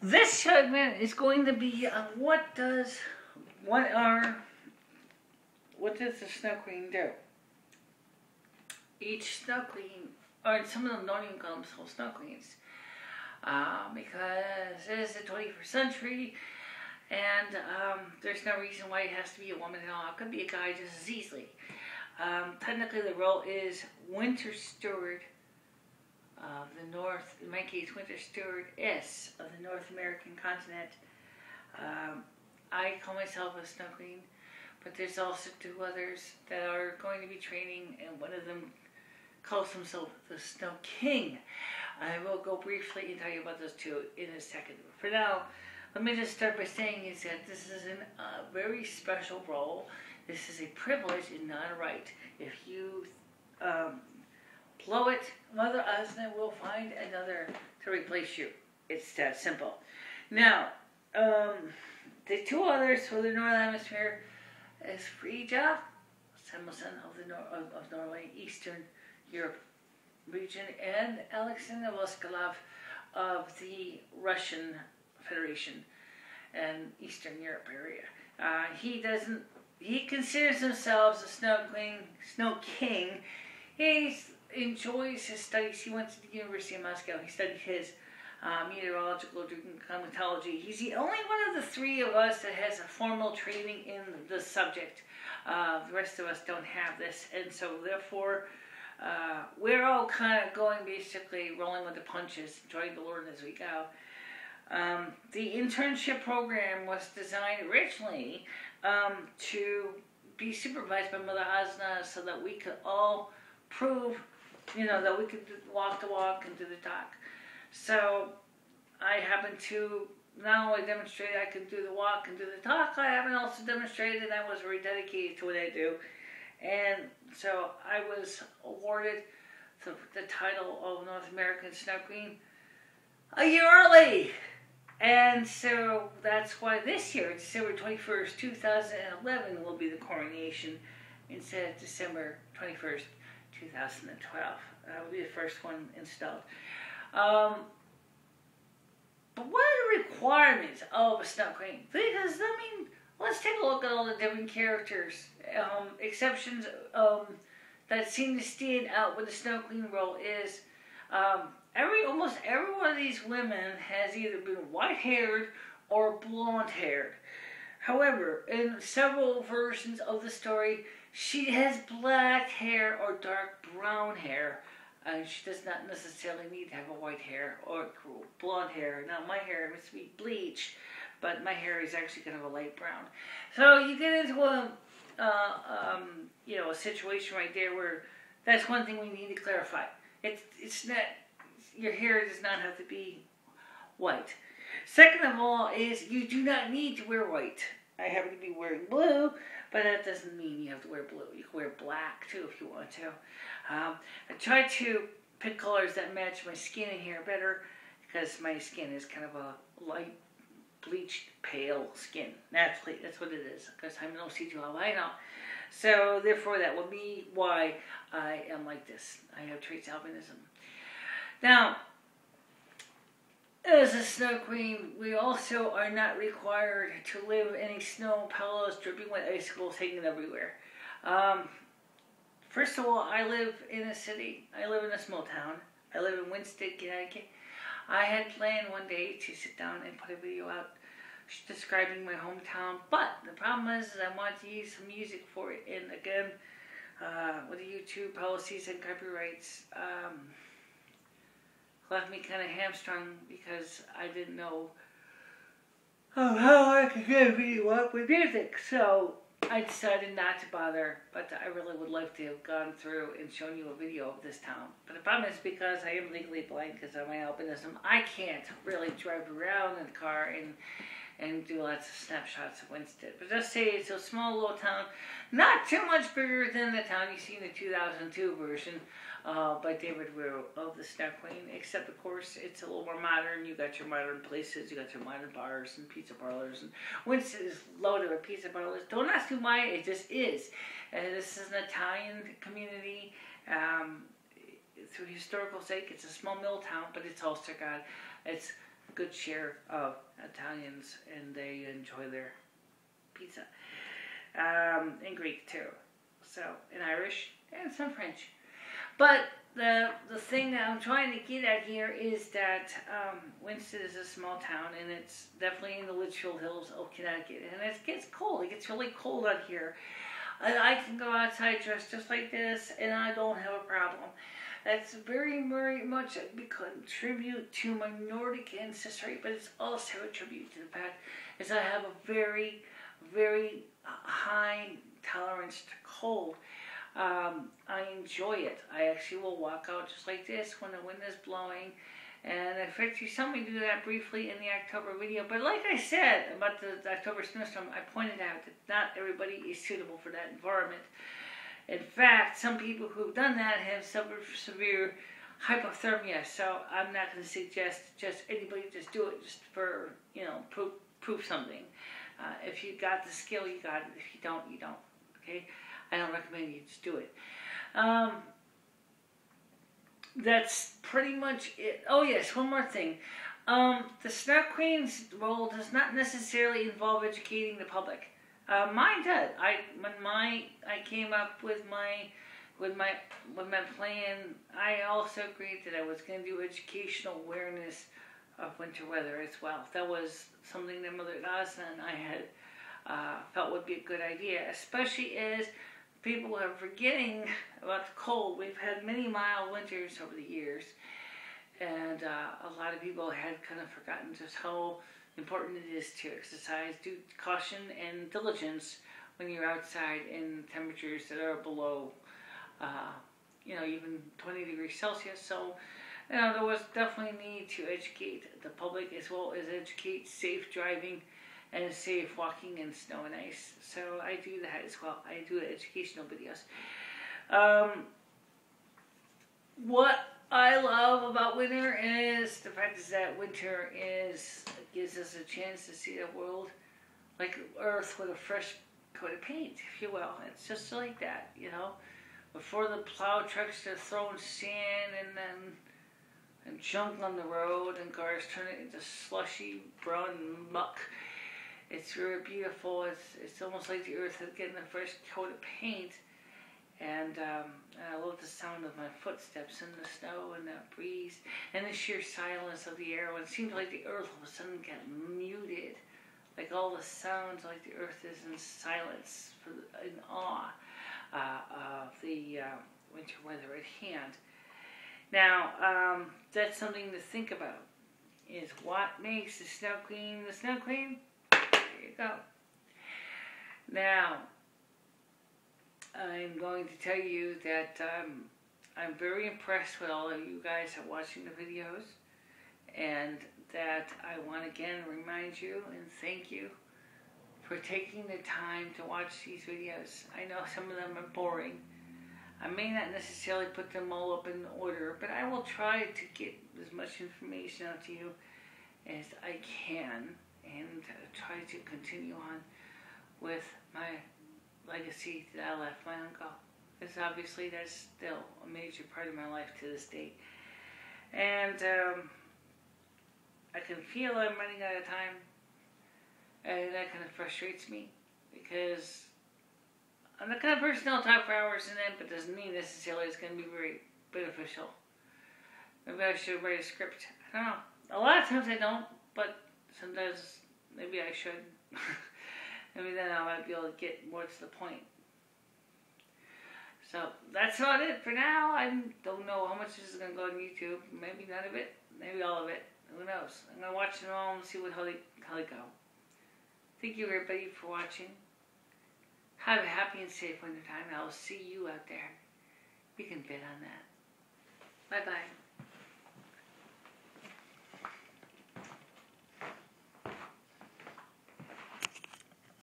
This segment is going to be what does the Snow Queen do? Each Snow Queen, or some of them don't even call themselves Snow Queens, because it is the 21st century, and there's no reason why it has to be a woman at all. It could be a guy just as easily. Technically, the role is Winter Steward of the North, in my case, Winter Stewardess of the North American continent. I call myself a Snow Queen, but there's also two others that are going to be training, and one of them calls himself the Snow King. I will go briefly and tell you about those two in a second. For now, let me just start by saying is that this is a very special role. This is a privilege and not a right. If you blow it, Mother Asna will find another to replace you. It's that simple. Now, the two others for the Northern Hemisphere is Frigga, Samuelson of Norway, Eastern Europe region, and Alexander Voskalov of the Russian Federation and Eastern Europe area. He considers himself a Snow King. He enjoys his studies. He went to the University of Moscow. He studied his meteorological climatology. He's the only one of the three of us that has a formal training in the subject. The rest of us don't have this, and so therefore we're all kind of going basically rolling with the punches, enjoying the Lord as we go. The internship program was designed originally to be supervised by Mother Asna so that we could all prove, that we could walk the walk and do the talk. So I happen to not only demonstrate I could do the walk and do the talk, I haven't also demonstrated I was very dedicated to what I do. And so I was awarded the title of North American Snow Queen a year early. And so that's why this year, December 21st, 2011, will be the coronation instead of December 21st, 2012. That will be the first one installed. But what are the requirements of a Snow Queen? Because, let's take a look at all the different characters. Exceptions that seem to stand out with the Snow Queen role is almost every one of these women has either been white-haired or blonde-haired. However, in several versions of the story, she has black hair or dark brown hair. She does not necessarily need to have a white hair or blonde hair. Now, my hair must be bleached, but my hair is actually kind of a light brown. So you get into a situation right there where that's one thing we need to clarify. It's not, your hair does not have to be white. Second of all is you do not need to wear white. I happen to be wearing blue, but that doesn't mean you have to wear blue. You can wear black too if you want to. I try to pick colors that match my skin and hair better because my skin is kind of a light, bleached, pale skin. Naturally, that's what it is because I'm no see-through albino. So therefore, that will be why I am like this. I have traits albinism. Now, as a Snow Queen, we also are not required to live in snow pillows dripping with icicles hanging everywhere. First of all, I live in a city. I live in a small town. I live in Winston, Connecticut. I had planned one day to sit down and put a video out describing my hometown, but the problem is I want to use some music for it, and again, with the YouTube policies and copyrights, left me kind of hamstrung because I didn't know how I could get a video up with music. So I decided not to bother, but I really would like to have gone through and shown you a video of this town. But the problem is because I am legally blind because of my albinism, I can't really drive around in the car and do lots of snapshots of Winston. But just say it's a small little town, not too much bigger than the town you see in the 2002 version by David Rue of the Snow Queen, except of course it's a little more modern. You got your modern places, you got your modern bars and pizza parlors, and Winston is loaded with pizza parlors. Don't ask me why, it just is. This is an Italian community. Through historical sake, it's a small mill town, but it's also got its good share of Italians, and they enjoy their pizza. And Greek too. So, and Irish, and some French. But the thing that I'm trying to get at here is that Winston is a small town, and it's definitely in the Litchfield Hills of Connecticut. And it gets cold. It gets really cold out here. And I can go outside dressed just like this, and I don't have a problem. That's very, very much a tribute to my Nordic ancestry, but it's also a tribute to the fact is I have a very, very high tolerance to cold. I enjoy it. I actually will walk out just like this when the wind is blowing. And in fact, you saw me do that briefly in the October video. But like I said about the October snowstorm, I pointed out that not everybody is suitable for that environment. In fact, some people who've done that have suffered severe hypothermia. So I'm not going to suggest just anybody just do it just for, prove something. If you got the skill, you got it. If you don't, you don't. Okay? I don't recommend you just do it. That's pretty much it. Oh yes, one more thing. The Snow Queen's role does not necessarily involve educating the public. Mine did. When I came up with my plan, I also agreed that I was going to do educational awareness of winter weather as well. That was something that Mother Gaza and I had felt would be a good idea, especially as people are forgetting about the cold. We've had many mild winters over the years, and a lot of people had kind of forgotten just how important it is to exercise due caution and diligence when you're outside in temperatures that are below, even 20 degrees Celsius. So, there was definitely a need to educate the public as well as educate safe driving and safe walking in snow and ice. So I do that as well. I do educational videos. What I love about winter is the fact is that winter gives us a chance to see the world like Earth with a fresh coat of paint, if you will. It's just like that, Before the plow trucks are throwing sand and junk on the road and cars turn it into slushy brown muck. It's very beautiful. It's almost like the earth is getting a fresh coat of paint. And I love the sound of my footsteps in the snow and that breeze and the sheer silence of the air. When it seems like the earth all of a sudden got muted. Like all the sounds, like the earth is in silence, in awe of the winter weather at hand. Now, that's something to think about, is what makes the Snow Queen the Snow Queen? There you go. Now, I'm going to tell you that I'm very impressed with all of you guys that are watching the videos, and that I want to again remind you and thank you for taking the time to watch these videos. I know some of them are boring. I may not necessarily put them all up in order, but I will try to get as much information out to you as I can, and try to continue on with my legacy that I left my uncle. Because obviously that's still a major part of my life to this day. And I can feel I'm running out of time, and that kind of frustrates me, because I'm the kind of person that'll talk for hours and then, but doesn't mean necessarily it's going to be very beneficial. Maybe I should write a script. I don't know. A lot of times I don't, but sometimes maybe I should. Maybe then I might be able to get more to the point. So that's about it for now. I don't know how much this is going to go on YouTube. Maybe none of it. Maybe all of it. Who knows? I'm going to watch them all and see how they go. Thank you everybody for watching. Have a happy and safe winter time. I'll see you out there. We can bet on that. Bye-bye.